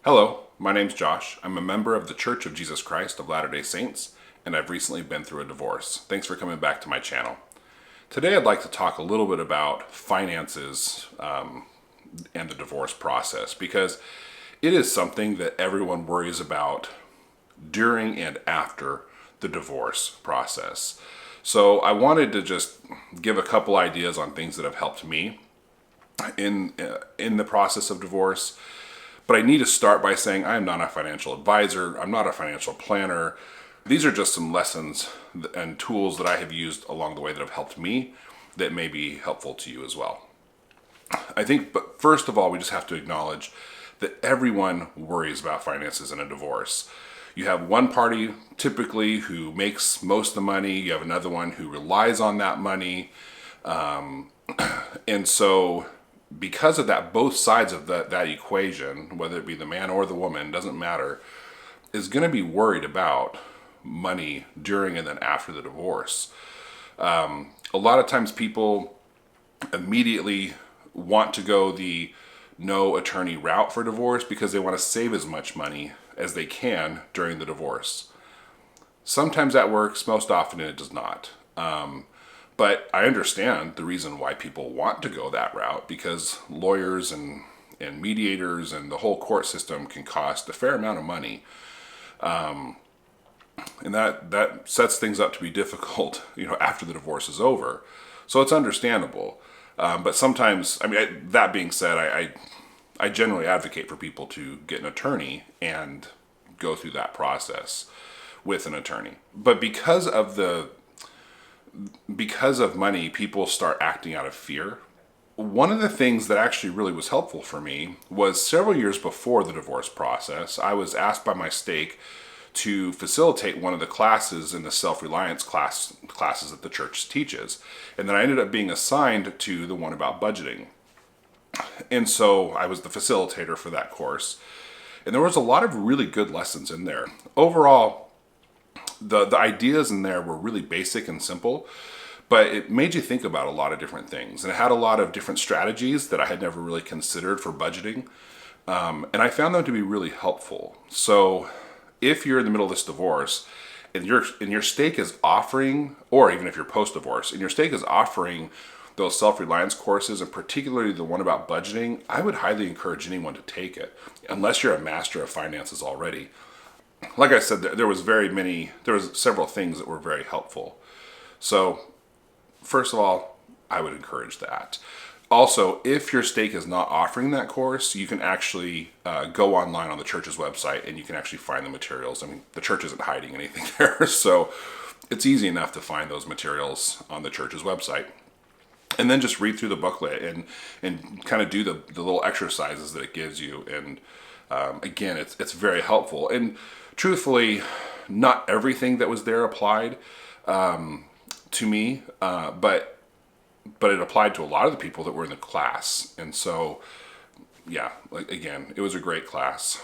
Hello, my name's Josh. I'm a member of the Church of Jesus Christ of Latter-day Saints, and I've recently been through a divorce. Thanks for coming back to my channel. Today I'd like to talk a little bit about finances and the divorce process, because it is something that everyone worries about during and after the divorce process. So I wanted to just give a couple ideas on things that have helped me in the process of divorce. But I need to start by saying I am not a financial advisor. I'm not a financial planner. These are just some lessons and tools that I have used along the way that have helped me that may be helpful to you as well. I think, but first of all, we just have to acknowledge that everyone worries about finances in a divorce. You have one party typically who makes most of the money. You have another one who relies on that money. And so because of that, both sides of that equation, whether it be the man or the woman, doesn't matter, is going to be worried about money during and then after the divorce. A lot of times people immediately want to go the no attorney route for divorce because they want to save as much money as they can during the divorce. Sometimes that works, most often it does not. But I understand the reason why people want to go that route, because lawyers and mediators and the whole court system can cost a fair amount of money. And that sets things up to be difficult, after the divorce is over. So it's understandable. But sometimes, that being said, I generally advocate for people to get an attorney and go through that process with an attorney. But because of money, people start acting out of fear. One of the things that actually really was helpful for me was several years before the divorce process, I was asked by my stake to facilitate one of the classes in the self-reliance classes that the church teaches. And then I ended up being assigned to the one about budgeting. And so I was the facilitator for that course. And there was a lot of really good lessons in there. Overall, the ideas in there were really basic and simple, but it made you think about a lot of different things. And it had a lot of different strategies that I had never really considered for budgeting. And I found them to be really helpful. So if you're in the middle of this divorce and your stake is offering, or even if you're post-divorce, and your stake is offering those self-reliance courses, and particularly the one about budgeting, I would highly encourage anyone to take it, unless you're a master of finances already. Like I said, there was several things that were very helpful. So first of all, I would encourage that. Also, if your stake is not offering that course, you can actually go online on the church's website and you can actually find the materials. The church isn't hiding anything there, so it's easy enough to find those materials on the church's website. And then just read through the booklet and kind of do the little exercises that it gives you. And again, it's very helpful. And truthfully, not everything that was there applied to me, but it applied to a lot of the people that were in the class. And so, yeah, again, it was a great class.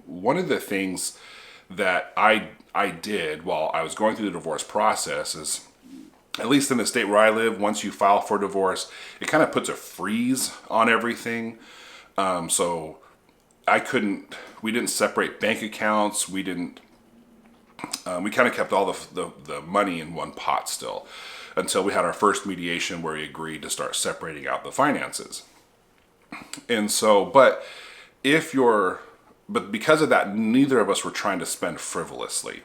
One of the things that I did while I was going through the divorce process is, at least in the state where I live, once you file for divorce, it kind of puts a freeze on everything. So we didn't separate bank accounts. We kind of kept all the money in one pot still, until we had our first mediation where we agreed to start separating out the finances. And so, but because of that, neither of us were trying to spend frivolously.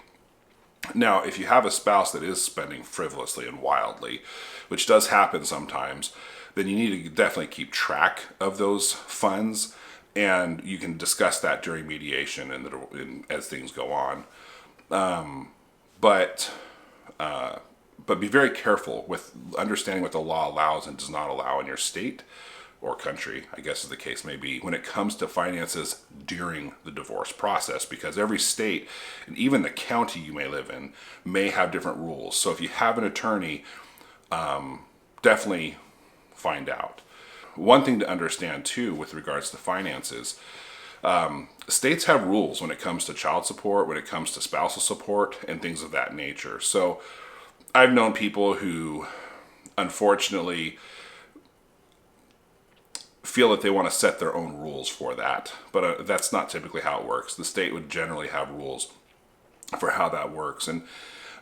Now, if you have a spouse that is spending frivolously and wildly, which does happen sometimes, then you need to definitely keep track of those funds, and you can discuss that during mediation and as things go on. But be very careful with understanding what the law allows and does not allow in your state or country, I guess as the case may be, when it comes to finances during the divorce process, because every state and even the county you may live in may have different rules. So if you have an attorney, definitely find out. One thing to understand too with regards to finances, states have rules when it comes to child support, when it comes to spousal support, and things of that nature. So I've known people who unfortunately feel that they want to set their own rules for that. But that's not typically how it works. The state would generally have rules for how that works. And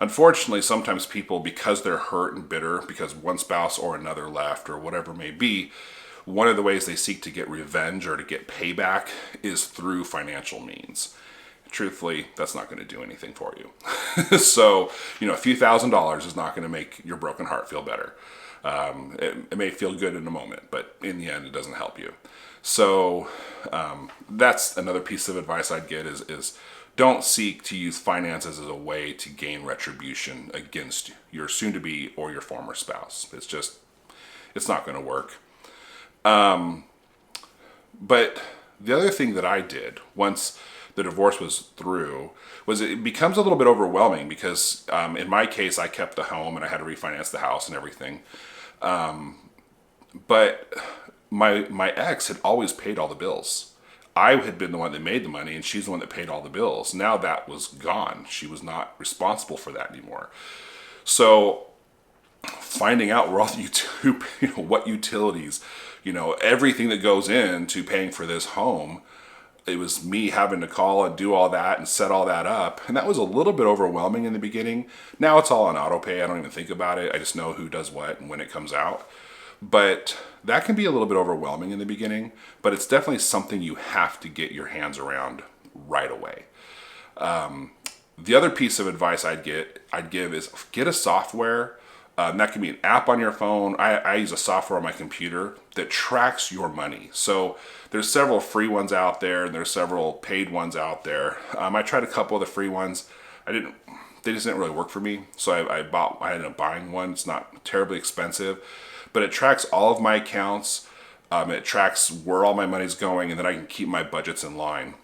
unfortunately, sometimes people, because they're hurt and bitter because one spouse or another left or whatever it may be, one of the ways they seek to get revenge or to get payback is through financial means. Truthfully, that's not going to do anything for you. So, a few $1,000s is not going to make your broken heart feel better. It may feel good in a moment, but in the end, it doesn't help you. So that's another piece of advice I'd get is don't seek to use finances as a way to gain retribution against your soon-to-be or your former spouse. It's not going to work. But the other thing that I did once the divorce was through was it becomes a little bit overwhelming because in my case, I kept the home and I had to refinance the house and everything. But my ex had always paid all the bills. I had been the one that made the money and she's the one that paid all the bills. Now that was gone. She was not responsible for that anymore. So finding out where all the what utilities, everything that goes into paying for this home, it was me having to call and do all that and set all that up. And that was a little bit overwhelming in the beginning. Now it's all on auto pay. I don't even think about it. I just know who does what and when it comes out. But that can be a little bit overwhelming in the beginning, but it's definitely something you have to get your hands around right away. The other piece of advice I'd give is get a software. That can be an app on your phone. I use a software on my computer that tracks your money. So there's several free ones out there and there's several paid ones out there. I tried a couple of the free ones. They just didn't really work for me. So I ended up buying one. It's not terribly expensive, but it tracks all of my accounts. It tracks where all my money's going, and then I can keep my budgets in line.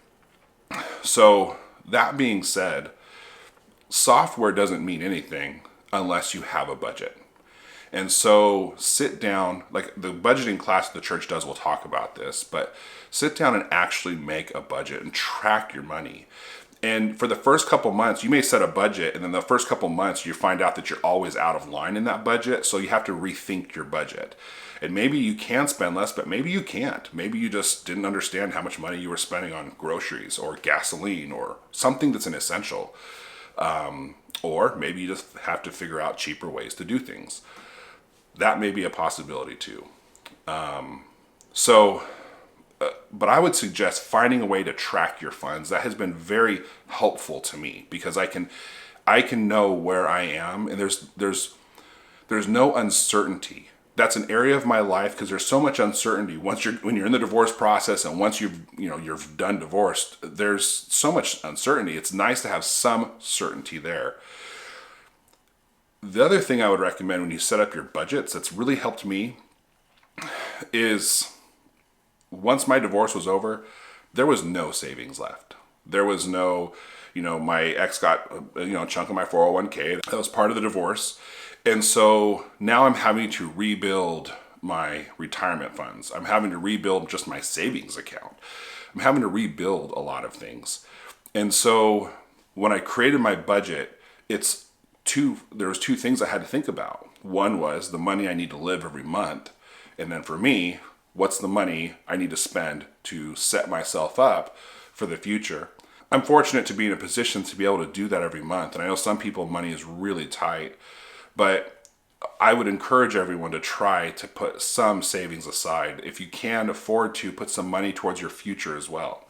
So that being said, software doesn't mean anything unless you have a budget. And so sit down, like the budgeting class the church does, we'll talk about this, but sit down and actually make a budget and track your money. And for the first couple months, you may set a budget, and then the first couple months you find out that you're always out of line in that budget, so you have to rethink your budget. And maybe you can spend less, but maybe you can't. Maybe you just didn't understand how much money you were spending on groceries or gasoline or something that's an essential. Or maybe you just have to figure out cheaper ways to do things. That may be a possibility too. But I would suggest finding a way to track your funds. That has been very helpful to me because I can know where I am, and there's no uncertainty. That's an area of my life because there's so much uncertainty when you're in the divorce process, and once you're done divorced, there's so much uncertainty. It's nice to have some certainty there. The other thing I would recommend when you set up your budgets that's really helped me is once my divorce was over, there was no savings left. There was no, my ex got a chunk of my 401k. That was part of the divorce. And so now I'm having to rebuild my retirement funds. I'm having to rebuild just my savings account. I'm having to rebuild a lot of things. And so when I created my budget, there was two things I had to think about. One was the money I need to live every month. And then for me, what's the money I need to spend to set myself up for the future? I'm fortunate to be in a position to be able to do that every month. And I know some people, money is really tight, but I would encourage everyone to try to put some savings aside. If you can afford to, put some money towards your future as well.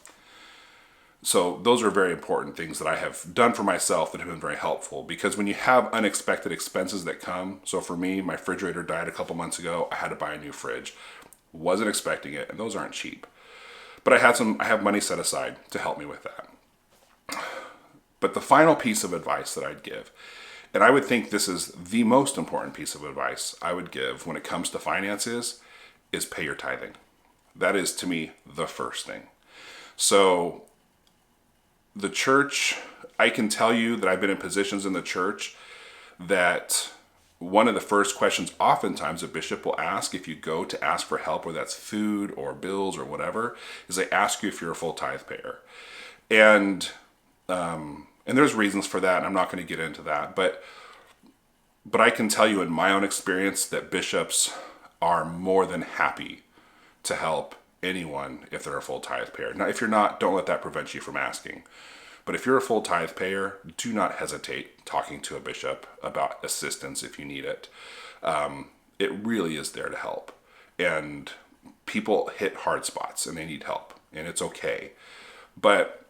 So those are very important things that I have done for myself that have been very helpful, because when you have unexpected expenses that come, so for me, my refrigerator died a couple months ago. I had to buy a new fridge. Wasn't expecting it, and those aren't cheap. But I have money set aside to help me with that. But the final piece of advice that I'd give, and I would think this is the most important piece of advice I would give when it comes to finances, is pay your tithing. That is, to me, the first thing. So the church, I can tell you that I've been in positions in the church that one of the first questions oftentimes a bishop will ask if you go to ask for help, whether that's food or bills or whatever, is they ask you if you're a full tithe payer. And there's reasons for that, and I'm not going to get into that. But I can tell you in my own experience that bishops are more than happy to help anyone if they're a full tithe payer. Now, if you're not, don't let that prevent you from asking. But if you're a full tithe payer, do not hesitate talking to a bishop about assistance if you need it. It really is there to help. And people hit hard spots and they need help, and it's okay. But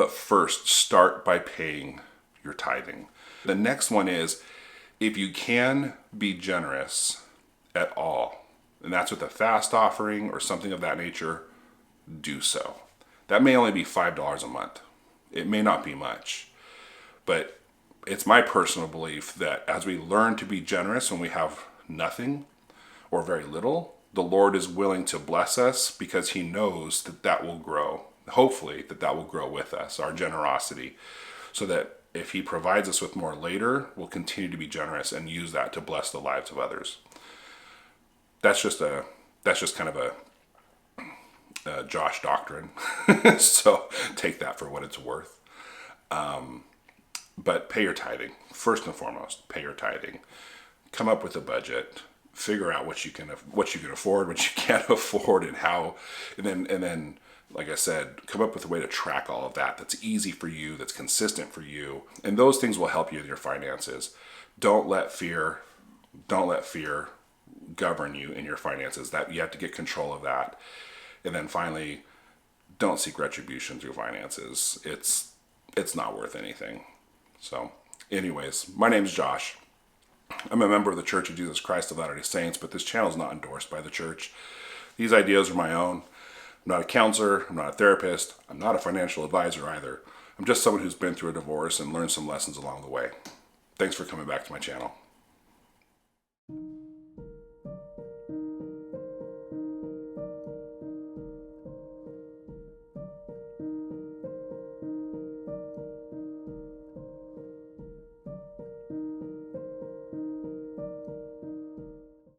first, start by paying your tithing. The next one is, if you can be generous at all, and that's with a fast offering or something of that nature, do so. That may only be $5 a month. It may not be much, but it's my personal belief that as we learn to be generous when we have nothing or very little, the Lord is willing to bless us because he knows that that will grow. Hopefully that will grow with us, our generosity, so that if he provides us with more later, we'll continue to be generous and use that to bless the lives of others. That's just kind of a Josh doctrine. So take that for what it's worth. But pay your tithing. First and foremost, pay your tithing. Come up with a budget. Figure out what you can afford, what you can't afford, and how, and then, like I said, come up with a way to track all of that that's easy for you, that's consistent for you, and those things will help you in your finances. Don't let fear govern you in your finances. That you have to get control of that. And then finally, don't seek retribution through finances. It's not worth anything. So, anyways, my name is Josh. I'm a member of the Church of Jesus Christ of Latter-day Saints, but this channel is not endorsed by the church. These ideas are my own. I'm not a counselor. I'm not a therapist. I'm not a financial advisor either. I'm just someone who's been through a divorce and learned some lessons along the way. Thanks for coming back to my channel.